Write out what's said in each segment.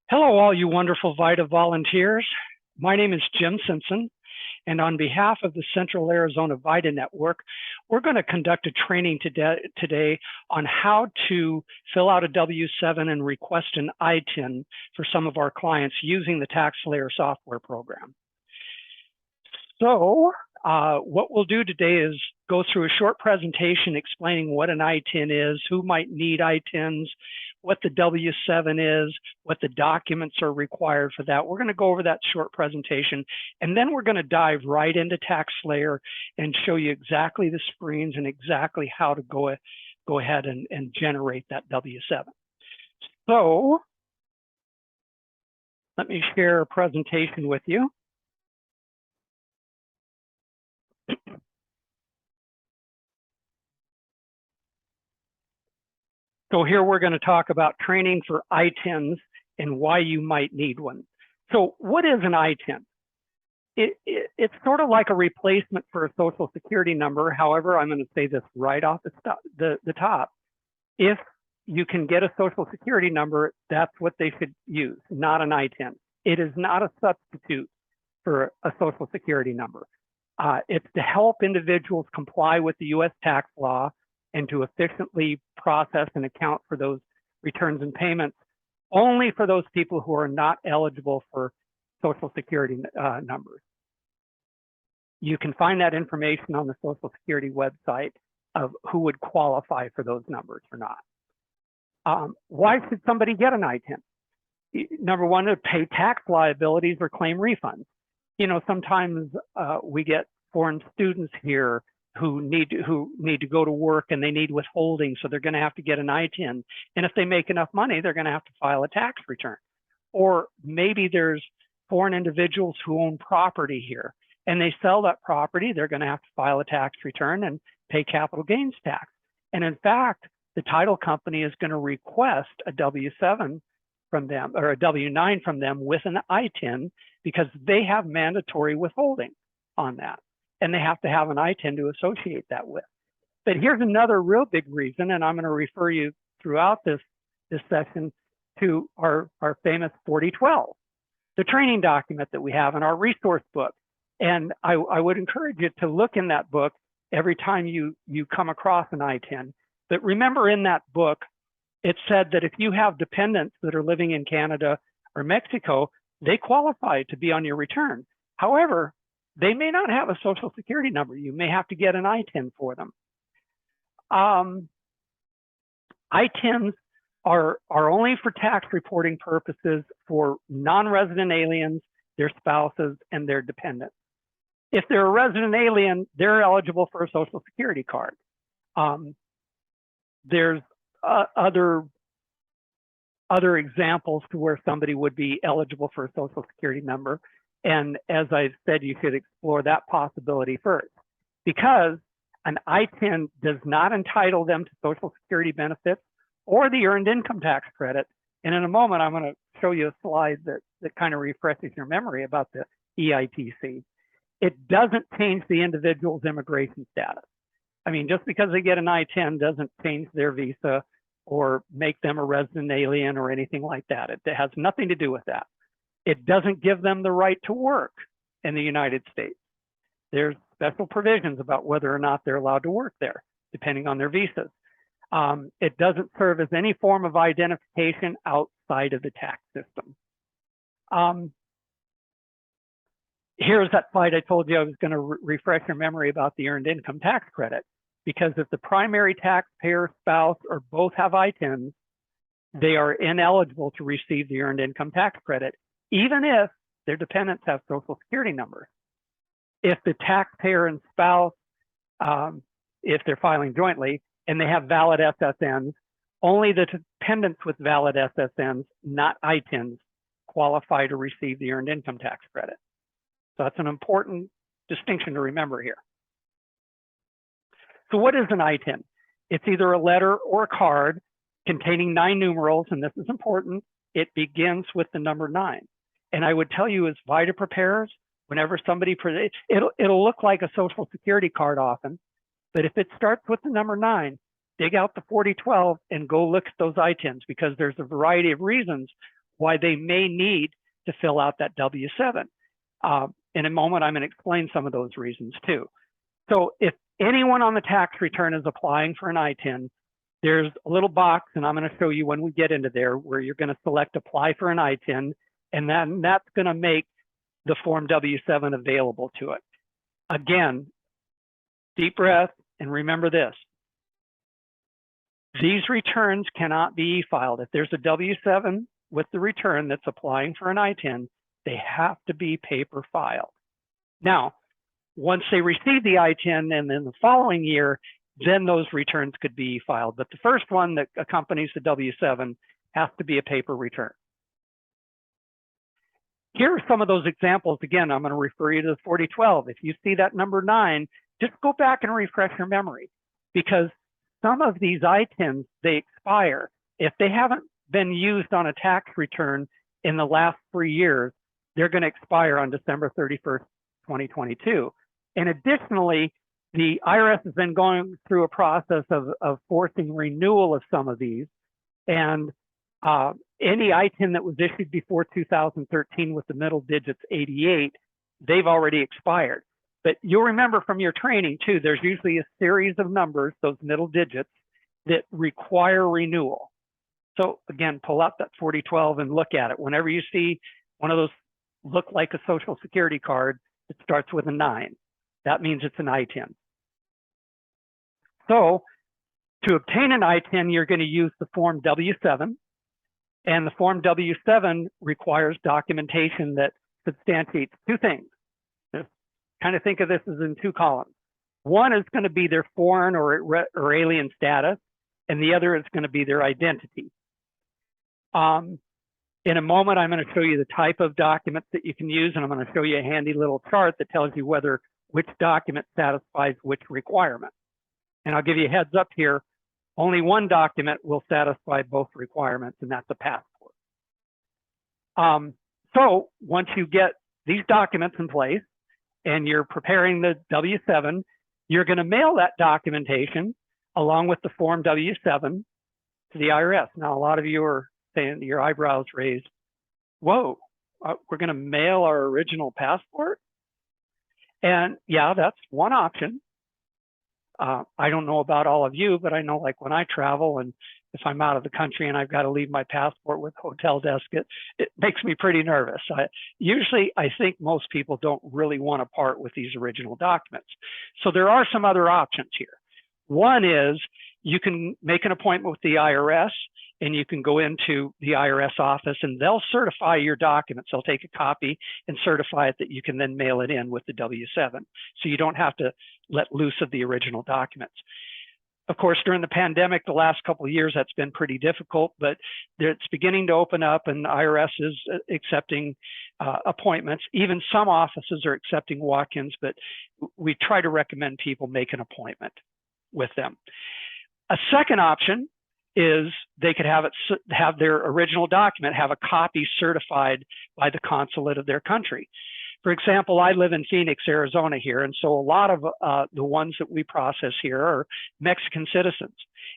Hello, all you wonderful VITA volunteers. My name is Jim Simpson, and on behalf of the Central Arizona VITA Network, we're going to conduct a training today on how to fill out a W-7 and request an ITIN for some of our clients using the TaxSlayer software program. So what we'll do today is go through a short presentation explaining what an ITIN is, who might need ITINs, what the W-7 is, what the documents are required for that. We're going to go over that short presentation, and then we're going to dive right into TaxSlayer and show you exactly the screens and exactly how to go ahead and generate that W-7. So let me share a presentation with you. So here we're going to talk about training for ITINs and why you might need one. So what is an ITIN? It's sort of like a replacement for a social security number. However, I'm going to say this right off the top. If you can get a social security number, that's what they should use, not an ITIN. It is not a substitute for a social security number. It's to help individuals comply with the U.S. tax law and to efficiently process and account for those returns and payments only for those people who are not eligible for social security numbers. You can find that information on the Social Security website of who would qualify for those numbers or not. Why should somebody get an ITIN? Number one, to pay tax liabilities or claim refunds. You know, sometimes we get foreign students here who need to go to work and they need withholding, so they're going to have to get an ITIN. And if they make enough money, they're going to have to file a tax return. Or maybe there's foreign individuals who own property here and they sell that property, they're going to have to file a tax return and pay capital gains tax. And in fact, the title company is going to request a W-7 from them or a W-9 from them with an ITIN because they have mandatory withholding on that. And they have to have an ITIN to associate that with. But here's another real big reason, and I'm going to refer you throughout this session to our famous 4012, the training document that we have in our resource book. And I would encourage you to look in that book every time you come across an ITIN. But remember, in that book, it said that if you have dependents that are living in Canada or Mexico, they qualify to be on your return. However, they may not have a social security number. You may have to get an ITIN for them. ITINs are only for tax reporting purposes for non-resident aliens, their spouses, and their dependents. If they're a resident alien, they're eligible for a social security card. There's other examples to where somebody would be eligible for a social security number. And as I said, you should explore that possibility first, because an ITIN does not entitle them to Social Security benefits or the Earned Income Tax Credit. And in a moment, I'm going to show you a slide that kind of refreshes your memory about the EITC. It doesn't change the individual's immigration status. I mean, just because they get an ITIN doesn't change their visa or make them a resident alien or anything like that. It has nothing to do with that. It doesn't give them the right to work in the United States. There's special provisions about whether or not they're allowed to work there, depending on their visas. It doesn't serve as any form of identification outside of the tax system. Here's that slide I told you I was going to refresh your memory about the Earned Income Tax Credit, because if the primary taxpayer, spouse, or both have ITINs, they are ineligible to receive the Earned Income Tax Credit, even if their dependents have social security numbers. If the taxpayer and spouse, if they're filing jointly and they have valid SSNs, only the dependents with valid SSNs, not ITINs, qualify to receive the Earned Income Tax Credit. So that's an important distinction to remember here. So what is an ITIN? It's either a letter or a card containing 9 numerals, and this is important. It begins with the number 9. And I would tell you, as VITA preparers, whenever somebody presents, it'll look like a social security card often, but if it starts with the number 9, dig out the 4012 and go look at those ITINs, because there's a variety of reasons why they may need to fill out that W-7. In a moment, I'm going to explain some of those reasons too. So if anyone on the tax return is applying for an ITIN, there's a little box, and I'm going to show you when we get into there, where you're going to select apply for an ITIN, and then that's going to make the Form W-7 available to it. Again, deep breath, and remember this. These returns cannot be e-filed. If there's a W-7 with the return that's applying for an ITIN, they have to be paper filed. Now, once they receive the ITIN and then the following year, then those returns could be filed. But the first one that accompanies the W-7 has to be a paper return. Here are some of those examples. Again, I'm going to refer you to the 4012. If you see that number 9, just go back and refresh your memory, because some of these ITINs, they expire. If they haven't been used on a tax return in the last 3 years, they're going to expire on December 31st, 2022. And additionally, the IRS has been going through a process of forcing renewal of some of these. And any ITIN that was issued before 2013 with the middle digits 88, they've already expired. But you'll remember from your training too, there's usually a series of numbers, those middle digits, that require renewal. So again, pull out that 4012 and look at it. Whenever you see one of those look like a Social Security card, it starts with a 9. That means it's an ITIN. So to obtain an ITIN, you're going to use the Form W-7. And the Form W-7 requires documentation that substantiates 2 things. Just kind of think of this as in 2 columns. One is going to be their foreign or alien status, and the other is going to be their identity. In a moment, I'm going to show you the type of documents that you can use, and I'm going to show you a handy little chart that tells you which document satisfies which requirement. And I'll give you a heads up here, only one document will satisfy both requirements, and that's a passport. So once you get these documents in place and you're preparing the W-7, you're going to mail that documentation along with the Form W-7 to the IRS. Now, a lot of you are saying, your eyebrows raised, whoa, we're going to mail our original passport? And yeah, that's one option. I don't know about all of you, but I know, like, when I travel and if I'm out of the country and I've got to leave my passport with hotel desk, it makes me pretty nervous. Usually, I think most people don't really want to part with these original documents. So there are some other options here. One is you can make an appointment with the IRS, and you can go into the IRS office and they'll certify your documents. They'll take a copy and certify it that you can then mail it in with the W-7. So you don't have to let loose of the original documents. Of course, during the pandemic, the last couple of years, that's been pretty difficult, but it's beginning to open up, and the IRS is accepting appointments. Even some offices are accepting walk-ins, but we try to recommend people make an appointment with them. A second option is they could have their original document, have a copy certified by the consulate of their country. For example, I live in Phoenix, Arizona here, and so a lot of the ones that we process here are Mexican citizens.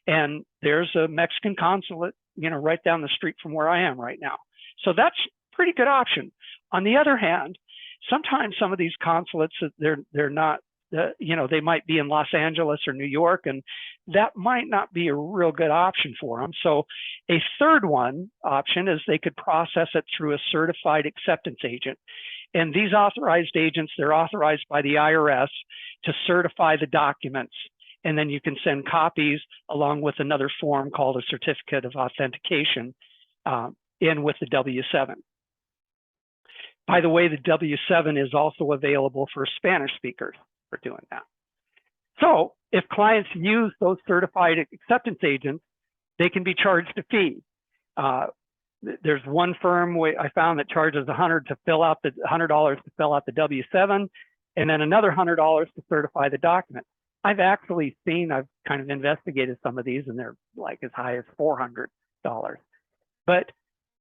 And there's a Mexican consulate, right down the street from where I am right now. So that's a pretty good option. On the other hand, sometimes some of these consulates, they're not, they might be in Los Angeles or New York, and that might not be a real good option for them. So a third option is they could process it through a certified acceptance agent. And these authorized agents, they're authorized by the IRS to certify the documents. And then you can send copies along with another form called a certificate of authentication in with the W-7. By the way, the W-7 is also available for Spanish speakers for doing that. So if clients use those certified acceptance agents, they can be charged a fee. There's one firm I found that charges $100 to fill out the W-7, and then another $100 to certify the document. I've kind of investigated some of these, and they're like as high as $400. But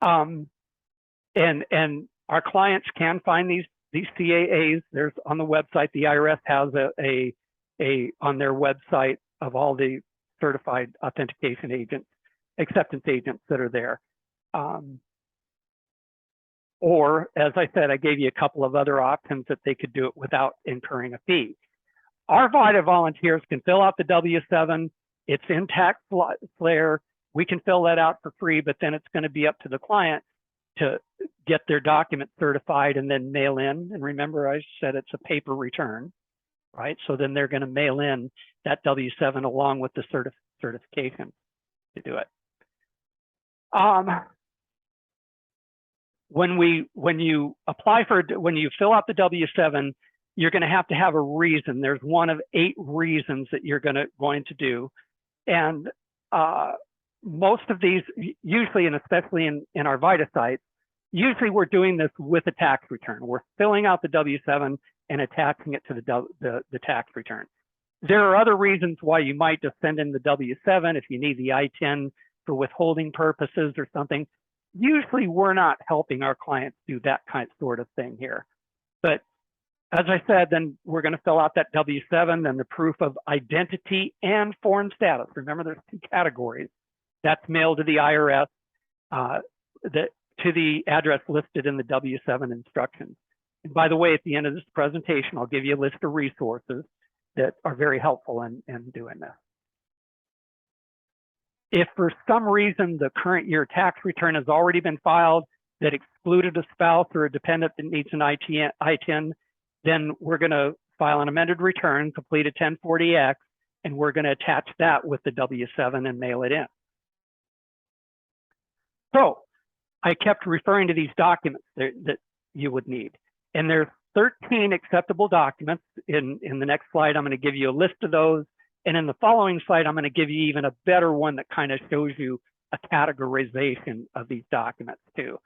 and our clients can find these CAAs. There's on the website. The IRS has on their website of all the certified authentication agents, acceptance agents that are there. Or, as I said, I gave you a couple of other options that they could do it without incurring a fee. Our VITA volunteers can fill out the W-7. It's in TaxSlayer. We can fill that out for free, but then it's going to be up to the client to get their document certified and then mail in. And remember, I said it's a paper return, right? So then they're going to mail in that W-7 along with the certification to do it. When you fill out the W-7, you're going to have a reason. There's one of 8 reasons that you're going to do. And most of these, usually and especially in our VITA sites, usually we're doing this with a tax return. We're filling out the W-7 and attaching it to the tax return. There are other reasons why you might just send in the W-7 if you need the ITIN for withholding purposes or something. Usually we're not helping our clients do that sort of thing here. But as I said, then we're going to fill out that W-7 and the proof of identity and foreign status. Remember, there's 2 categories. That's mailed to the IRS to the address listed in the W-7 instructions. And by the way, at the end of this presentation, I'll give you a list of resources that are very helpful in doing this. If for some reason the current year tax return has already been filed that excluded a spouse or a dependent that needs an ITIN, then we're going to file an amended return, complete a 1040X, and we're going to attach that with the W-7 and mail it in. So I kept referring to these documents that you would need. And there's 13 acceptable documents. In the next slide, I'm going to give you a list of those. And in the following slide, I'm going to give you even a better one that kind of shows you a categorization of these documents too.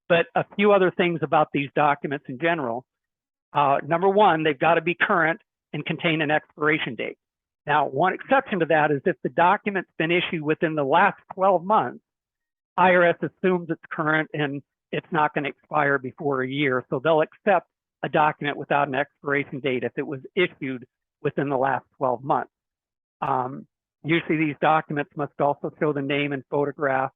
But a few other things about these documents in general. Number one, they've got to be current and contain an expiration date. Now, one exception to that is if the document's been issued within the last 12 months, IRS assumes it's current and it's not going to expire before a year. So they'll accept a document without an expiration date if it was issued within the last 12 months. Usually these documents must also show the name and photograph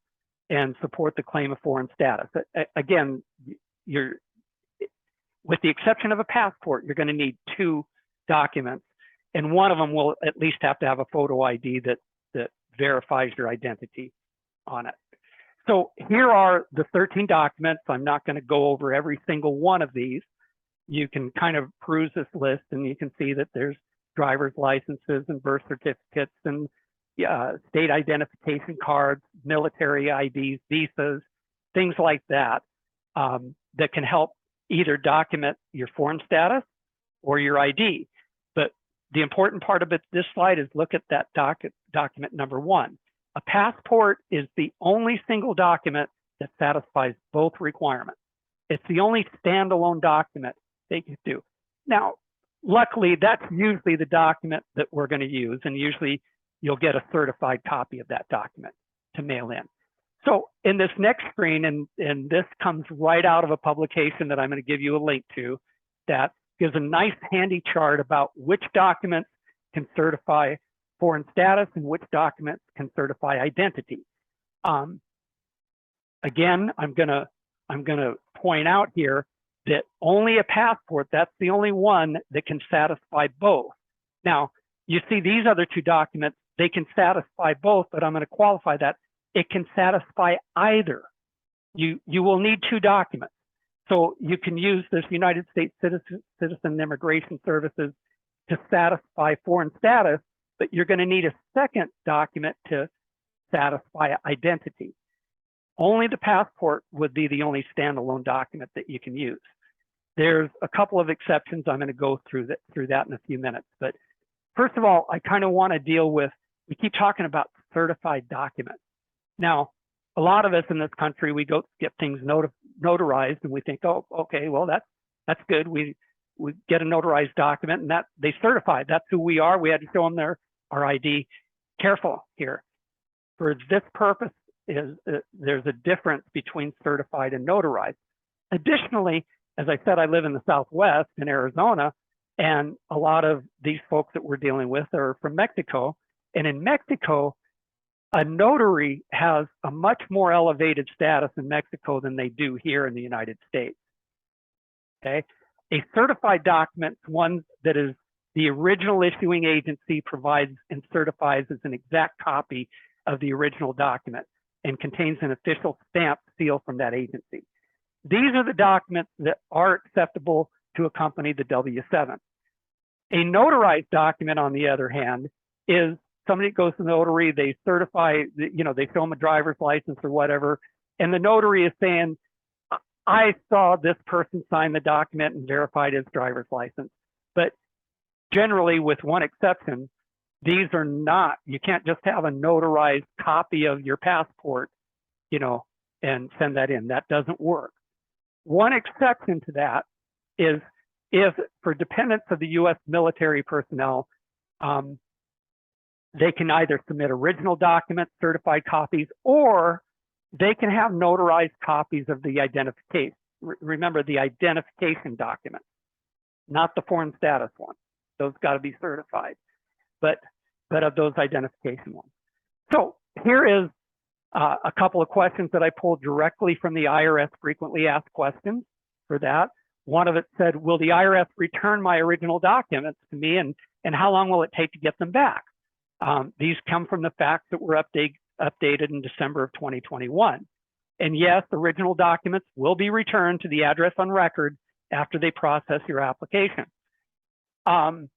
and support the claim of foreign status. Again, with the exception of a passport, you're going to need 2 documents, and one of them will at least have to have a photo ID that verifies your identity on it. So here are the 13 documents. I'm not going to go over every single one of these. You can kind of peruse this list and you can see that there's driver's licenses and birth certificates and state identification cards, military IDs, visas, things like that, that can help either document your foreign status or your ID. But the important part of this slide is look at that document number 1. A passport is the only single document that satisfies both requirements. It's the only standalone document they can do. Now, luckily, that's usually the document that we're going to use, and usually you'll get a certified copy of that document to mail in. So in this next screen, and this comes right out of a publication that I'm going to give you a link to, that gives a nice handy chart about which documents can certify foreign status and which documents can certify identity. Again, I'm gonna point out here that only a passport, that's the only one that can satisfy both. Now, you see these other 2 documents, they can satisfy both, but I'm going to qualify that. It can satisfy either. You will need 2 documents. So you can use this United States Citizen Immigration Services to satisfy foreign status, but you're going to need a second document to satisfy identity. Only the passport would be the only standalone document that you can use. There's a couple of exceptions. I'm going to go through that in a few minutes. But first of all, I kind of want to deal with, we keep talking about certified documents. Now, a lot of us in this country, we go get things notarized and we think, oh, okay, well, that's good. We get a notarized document and that they certified. That's who we are. We had to show them our ID. Careful here. For this purpose, there's a difference between certified and notarized. Additionally, as I said, I live in the Southwest in Arizona, and a lot of these folks that we're dealing with are from Mexico. And in Mexico, a notary has a much more elevated status in Mexico than they do here in the United States. Okay, a certified document, one that is the original issuing agency provides and certifies as an exact copy of the original document and contains an official stamp seal from that agency. These are the documents that are acceptable to accompany the W-7. A notarized document, on the other hand, is somebody goes to the notary, they certify, they show them a driver's license or whatever, and the notary is saying, I saw this person sign the document and verified his driver's license. But generally, with one exception, these are not, you can't just have a notarized copy of your passport, and send that in. That doesn't work. One exception to that is if for dependents of the US military personnel, they can either submit original documents, certified copies, or they can have notarized copies of the identification. Remember, the identification document, not the foreign status one. Those got to be certified, but of those identification ones. So here is a couple of questions that I pulled directly from the IRS frequently asked questions for that. One of it said, will the IRS return my original documents to me, and how long will it take to get them back? These come from the facts that were updated in December of 2021. And yes, original documents will be returned to the address on record after they process your application. The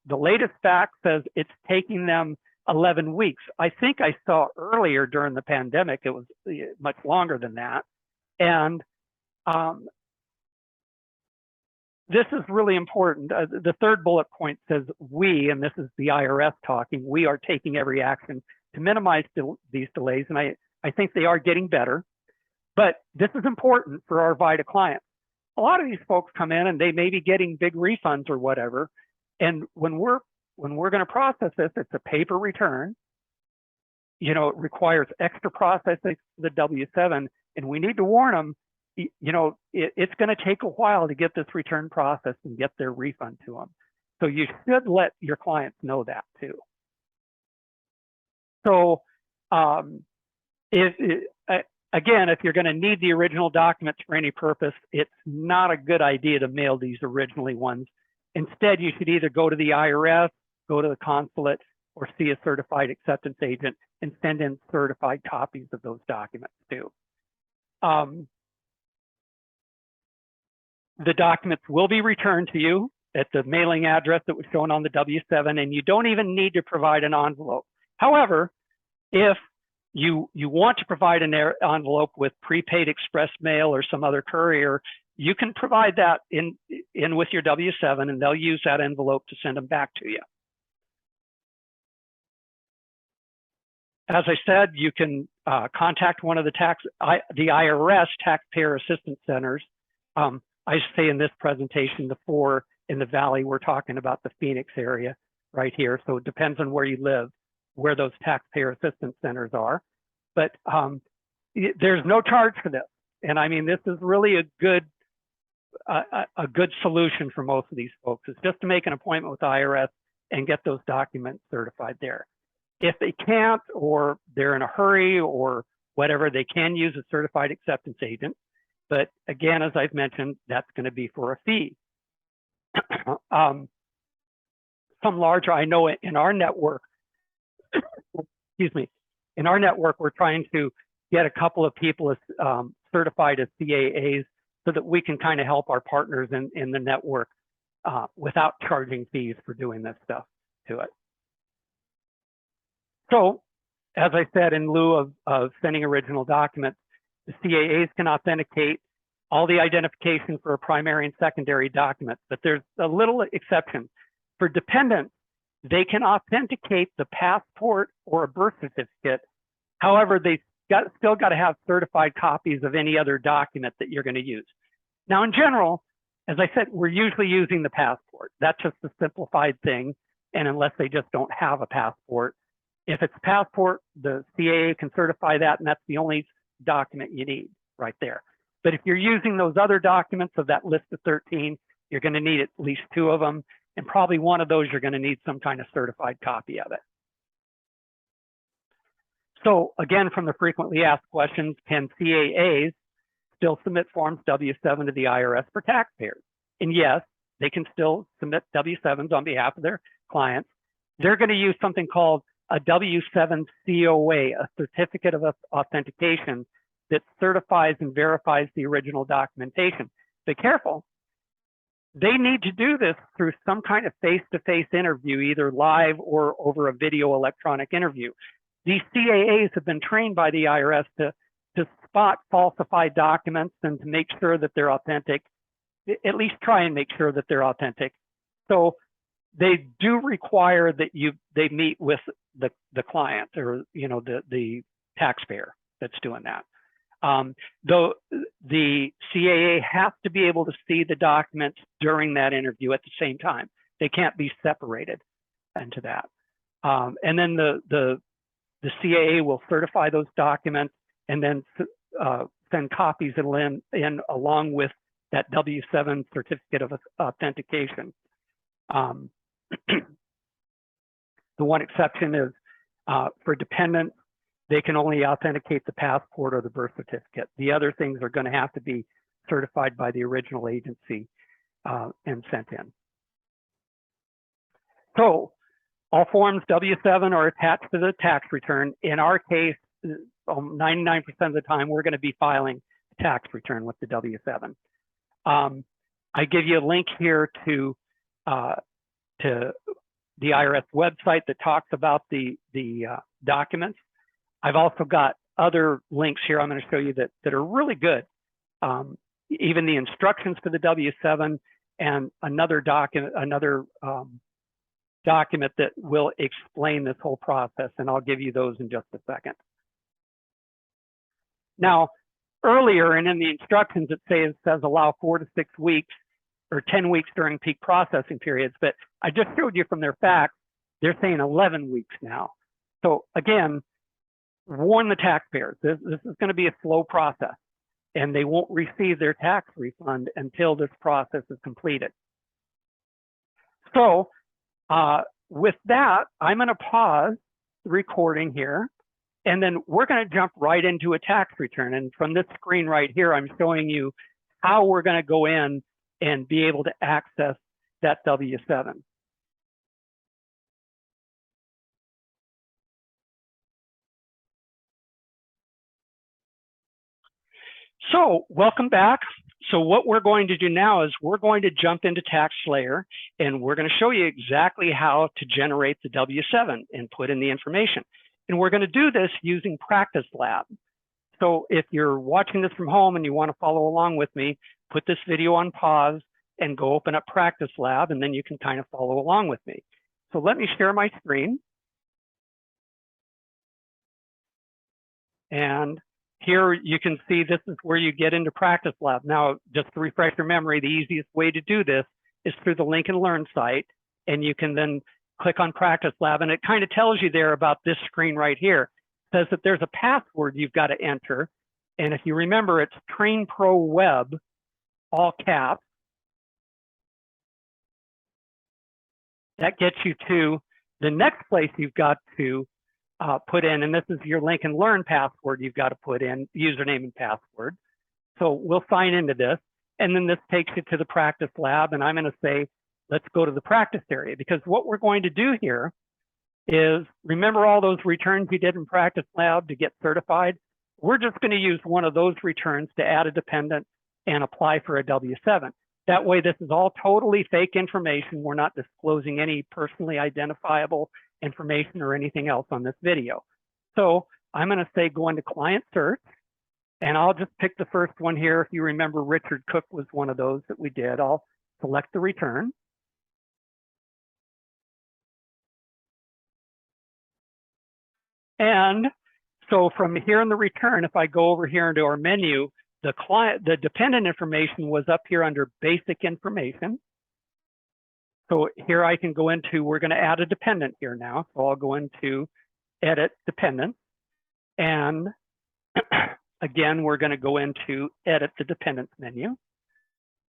latest fact says it's taking them 11 weeks. I think I saw earlier during the pandemic, it was much longer than that. And this is really important. The third bullet point says we, and this is the IRS talking, we are taking every action to minimize these delays. And I think they are getting better, but this is important for our VITA clients. A lot of these folks come in and they may be getting big refunds or whatever. And when we're going to process this, it's a paper return. It requires extra processing for the W-7, and we need to warn them, it's going to take a while to get this return processed and get their refund to them. So you should let your clients know that too. So again, if you're going to need the original documents for any purpose, it's not a good idea to mail these originally ones. Instead, you should either go to the IRS, go to the consulate, or see a certified acceptance agent and send in certified copies of those documents too. The documents will be returned to you at the mailing address that was shown on the W-7, and you don't even need to provide an envelope. However, if you want to provide an envelope with prepaid express mail or some other courier, you can provide that in with your W-7, and they'll use that envelope to send them back to you. As I said, you can contact one of the IRS taxpayer assistance centers. I say in this presentation, the 4 in the Valley, we're talking about the Phoenix area right here. So it depends on where you live, where those taxpayer assistance centers are. But there's no charge for this. And I mean, this is really a good solution for most of these folks. It's just to make an appointment with the IRS and get those documents certified there. If they can't, or they're in a hurry or whatever, they can use a certified acceptance agent. But again, as I've mentioned, that's going to be for a fee. Some larger, I know in our network, excuse me, in our network, we're trying to get a couple of people as certified as CAAs so that we can kind of help our partners in the network without charging fees for doing this stuff to it. So, as I said, in lieu of sending original documents, the CAAs can authenticate all the identification for a primary and secondary document, but there's a little exception. For dependents, they can authenticate the passport or a birth certificate. However, they still got to have certified copies of any other document that you're going to use. Now, in general, as I said, we're usually using the passport. That's just a simplified thing, and unless they just don't have a passport. If it's passport, the CAA can certify that, and that's the only document you need right there. But if you're using those other documents of that list of 13, you're going to need at least 2 of them, and probably one of those you're going to need some kind of certified copy of it. So again, from the frequently asked questions, can CAAs still submit Forms W-7 to the IRS for taxpayers? And yes, they can still submit W-7s on behalf of their clients. They're going to use something called a W-7 COA, a certificate of authentication that certifies and verifies the original documentation. Be careful. They need to do this through some kind of face-to-face interview, either live or over a video electronic interview. These CAAs have been trained by the IRS to spot falsified documents and to make sure that they're authentic, at least try and make sure that they're authentic. So they do require that they meet with the client, or the taxpayer that's doing that. Though the CAA has to be able to see the documents during that interview at the same time. They can't be separated into that. And then the CAA will certify those documents and then send copies in along with that W-7 certificate of authentication. The one exception is for dependents, they can only authenticate the passport or the birth certificate. The other things are going to have to be certified by the original agency and sent in. So all Forms W-7 are attached to the tax return. In our case, 99% of the time, we're going to be filing a tax return with the W-7. I give you a link here to the IRS website that talks about the documents. I've also got other links here I'm going to show you that are really good. Even the instructions for the W-7 and another document that will explain this whole process, and I'll give you those in just a second. Now, earlier and in the instructions, it says allow 4 to 6 weeks or 10 weeks during peak processing periods, but I just showed you from their facts, they're saying 11 weeks now. So again, warn the taxpayers, this is going to be a slow process, and they won't receive their tax refund until this process is completed. So with that, I'm going to pause the recording here, and then we're going to jump right into a tax return. And from this screen right here, I'm showing you how we're going to go in and be able to access that W-7. So welcome back. So what we're going to do now is we're going to jump into TaxSlayer, and we're going to show you exactly how to generate the W-7 and put in the information. And we're going to do this using Practice Lab. So if you're watching this from home and you want to follow along with me, put this video on pause and go open up Practice Lab, and then you can kind of follow along with me. So let me share my screen. And here you can see this is where you get into Practice Lab. Now, just to refresh your memory, the easiest way to do this is through the Link and Learn site, and you can then click on Practice Lab, and it kind of tells you there about this screen right here. It says that there's a password you've got to enter, and if you remember, it's Train Pro Web, all caps. That gets you to the next place you've got to put in, and this is your Link and Learn password you've got to put in, username and password. So we'll sign into this, and then this takes you to the Practice Lab, and I'm going to say, let's go to the practice area, because what we're going to do here is, remember all those returns you did in Practice Lab to get certified? We're just going to use one of those returns to add a dependent and apply for a W-7. That way, this is all totally fake information. We're not disclosing any personally identifiable information or anything else on this video. So I'm going to say go into Client Search, and I'll just pick the first one here. If you remember, Richard Cook was one of those that we did. I'll select the return. And so from here in the return, if I go over here into our menu, the dependent information was up here under Basic Information. So here I can go into, we're going to add a dependent here now. So I'll go into Edit Dependent. And again, we're going to go into Edit the Dependents menu.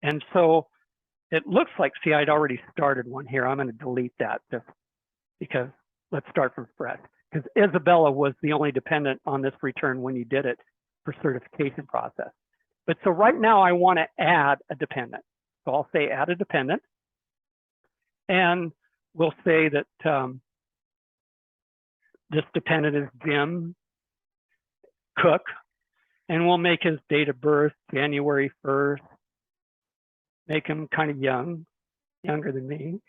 And so it looks like, see, I'd already started one here. I'm going to delete that just because let's start from fresh. because Isabella was the only dependent on this return when you did it for certification process. But so right now I want to add a dependent. So I'll say add a dependent. And we'll say that this dependent is Jim Cook. And we'll make his date of birth January 1st. Make him kind of young, younger than me,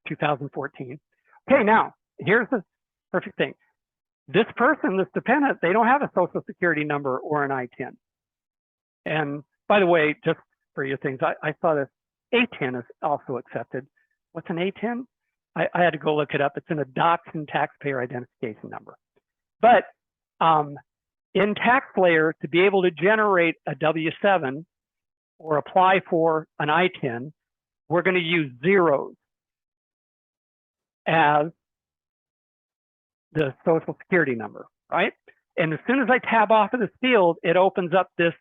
2014. Okay, now, here's the perfect thing. This person, this dependent, they don't have a social security number or an ITIN. And by the way, just for your things, I saw this ATIN is also accepted. What's an ATIN? I had to go look it up. It's an adoption taxpayer identification number. But in TaxSlayer, to be able to generate a W-7 or apply for an ITIN, we're going to use zeros as the social security number, right? And as soon as I tab off of this field, it opens up this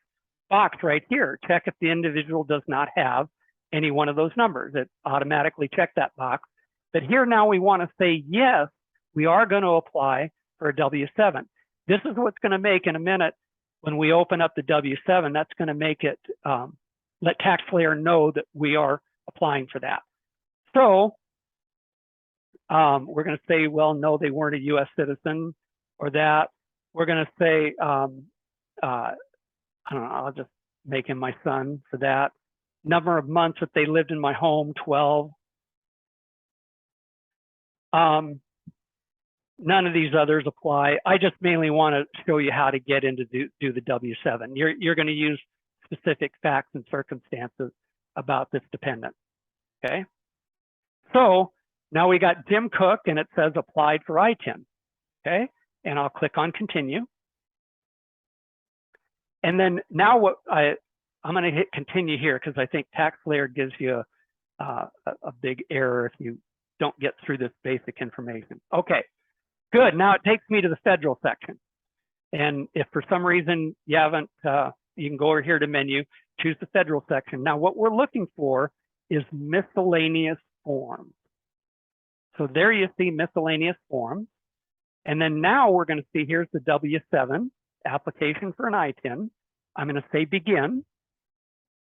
box right here. Check if the individual does not have any one of those numbers. It automatically checked that box. But here now we want to say, yes, we are going to apply for a W-7. This is what's going to make in a minute when we open up the W-7, that's going to make it, let TaxSlayer know that we are applying for that. So we're going to say, well, no, they weren't a US citizen or that. We're going to say, I don't know, I'll just make him my son for that. Number of months that they lived in my home, 12. None of these others apply. I just mainly want to show you how to get into do the W-7. You're going to use specific facts and circumstances about this dependent, okay? So now we got Jim Cook and it says applied for ITIN, okay? And I'll click on continue. And then now what I'm going to hit continue here because I think TaxSlayer gives you a big error if you don't get through this basic information. Okay, good. Now it takes me to the federal section. And if for some reason you haven't, you can go over here to menu, choose the federal section. Now what we're looking for is miscellaneous forms. So there you see miscellaneous forms. And then now we're going to see here's the W-7 application for an ITIN. I'm going to say begin.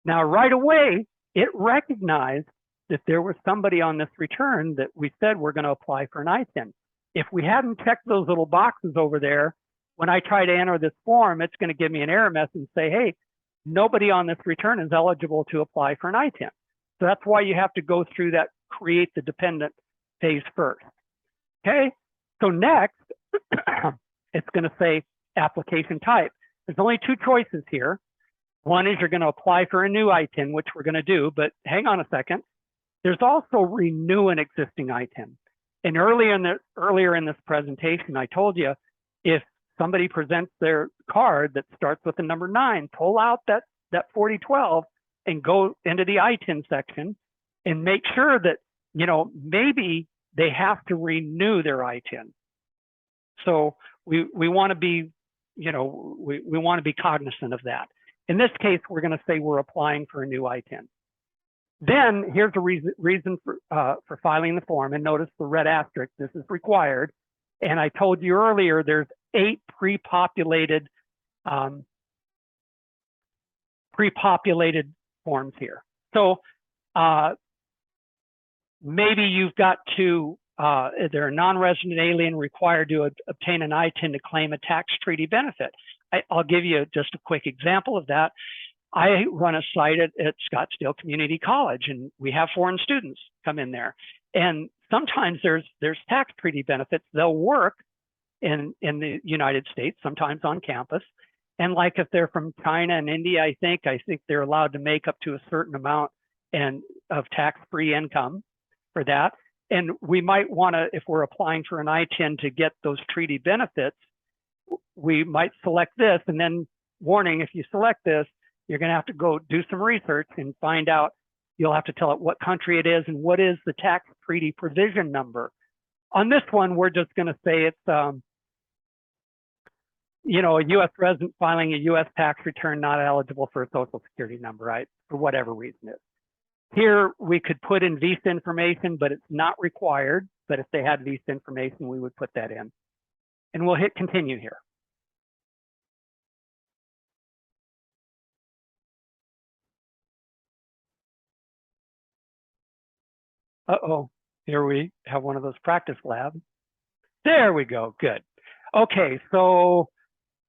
Now right away, it recognized that there was somebody on this return that we said we're going to apply for an ITIN. If we hadn't checked those little boxes over there, when I try to enter this form, it's going to give me an error message and say, hey, nobody on this return is eligible to apply for an ITIN. So that's why you have to go through that create the dependent phase first. Okay, so next, it's going to say application type. There's only two choices here. One is you're going to apply for a new ITIN, which we're going to do, but hang on a second. There's also renew an existing ITIN. And earlier in this presentation, I told you, if somebody presents their card that starts with the number 9, pull out that 4012 and go into the ITIN section and make sure that, you know, maybe they have to renew their ITIN. So we want to be, you know, we want to be cognizant of that. In this case, we're going to say we're applying for a new ITIN. Then here's the reason for filing the form, and notice the red asterisk, this is required. And I told you earlier, there's 8 pre-populated forms here. So maybe you've got to, they're a non-resident alien required to obtain an ITIN to claim a tax treaty benefit. I'll give you just a quick example of that. I run a site at Scottsdale Community College, and we have foreign students come in there. And sometimes there's tax treaty benefits. They'll work in the United States, sometimes on campus. And like if they're from China and India, I think they're allowed to make up to a certain amount of tax-free income for that. And we might want to, if we're applying for an ITIN to get those treaty benefits, we might select this, and then warning, if you select this, you're going to have to go do some research and find out. You'll have to tell it what country it is and what is the tax treaty provision number. On this one, we're just going to say it's, you know, a U.S. resident filing a U.S. tax return not eligible for a social security number, right? For whatever reason it is. Here, we could put in visa information, but it's not required. But if they had visa information, we would put that in. and we'll hit continue here. Uh-oh, here we have one of those practice labs. There we go, good. Okay, so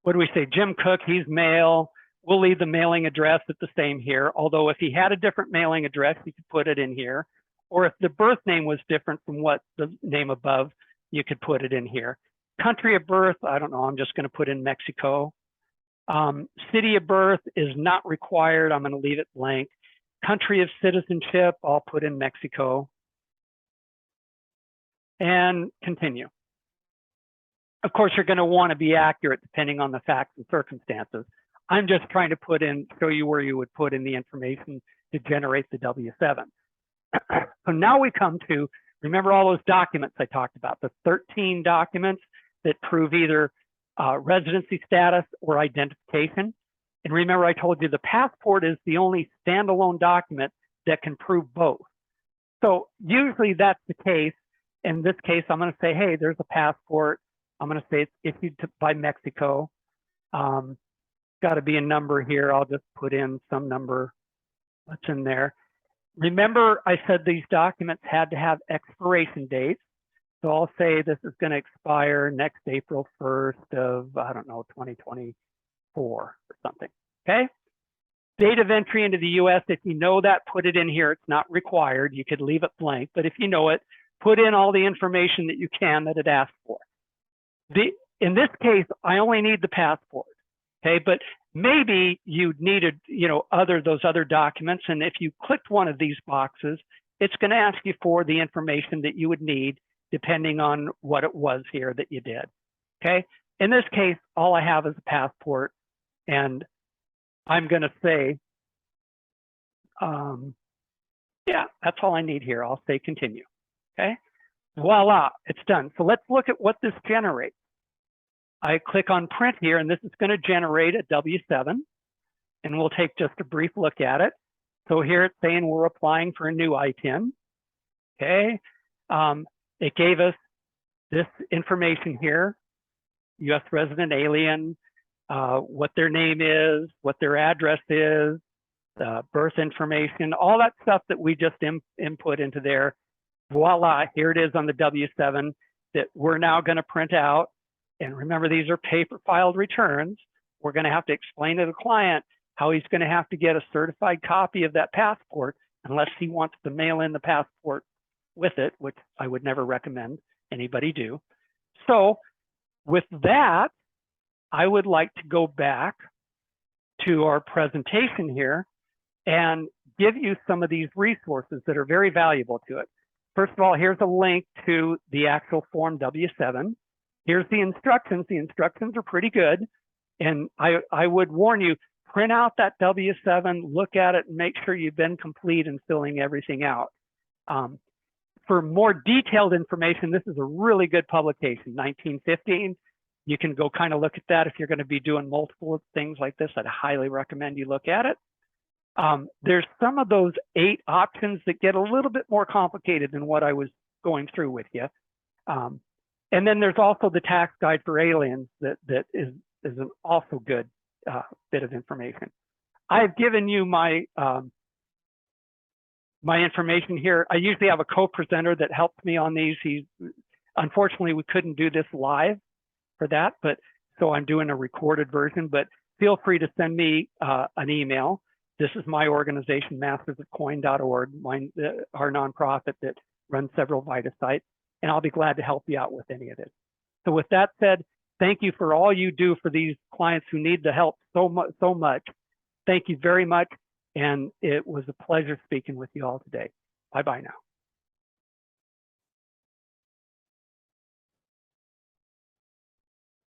what do we say? Jim Cook, he's male. We'll leave the mailing address at the same here, although if he had a different mailing address, he could put it in here. Or if the birth name was different from what the name above, you could put it in here. Country of birth, I don't know, I'm just gonna put in Mexico. City of birth is not required, I'm gonna leave it blank. Country of citizenship, I'll put in Mexico. And continue. Of course, you're going to want to be accurate depending on the facts and circumstances. I'm just trying to show you where you would put in the information to generate the W-7. So now we come to, remember all those documents I talked about, the 13 documents that prove either residency status or identification. And remember I told you the passport is the only standalone document that can prove both. So usually that's the case. In this case, I'm going to say, hey, there's a passport. I'm going to say it's issued by Mexico. Got to be a number here. I'll just put in some number. What's in there? Remember, I said these documents had to have expiration dates. So I'll say this is going to expire next April 1st of, I don't know, 2024 or something. Okay. Date of entry into the US, if you know that, put it in here. It's not required. You could leave it blank, but if you know it, put in all the information that you can that it asks for. In this case, I only need the passport, okay? But maybe you needed, those other documents, and if you clicked one of these boxes, it's going to ask you for the information that you would need depending on what it was here that you did, okay? In this case, all I have is a passport, and I'm going to say, yeah, that's all I need here. I'll say continue. Okay, voila, it's done. So let's look at what this generates. I click on print here, and this is going to generate a W-7, and we'll take just a brief look at it. So here it's saying we're applying for a new ITIN. Okay, it gave us this information here, U.S. resident alien, what their name is, what their address is, birth information, all that stuff that we just input into there. Voila, here it is on the W-7 that we're now going to print out. And remember, these are paper filed returns. We're going to have to explain to the client how he's going to have to get a certified copy of that passport unless he wants to mail in the passport with it, which I would never recommend anybody do. So with that, I would like to go back to our presentation here and give you some of these resources that are very valuable to it. First of all, here's a link to the actual Form W-7. Here's the instructions. The instructions are pretty good. And I would warn you, print out that W-7, look at it, and make sure you've been complete in filling everything out. For more detailed information, this is a really good publication, 1915. You can go kind of look at that if you're going to be doing multiple things like this. I'd highly recommend you look at it. There's some of those 8 options that get a little bit more complicated than what I was going through with you. And then there's also the tax guide for aliens that is an also good bit of information. I've given you my my information here. I usually have a co-presenter that helps me on these. Unfortunately, we couldn't do this live for that, but so I'm doing a recorded version, but feel free to send me an email. This is my organization, mastersofcoin.org, our nonprofit that runs several VITA sites, and I'll be glad to help you out with any of this. So with that said, thank you for all you do for these clients who need the help so much. Thank you very much, and it was a pleasure speaking with you all today. Bye-bye now.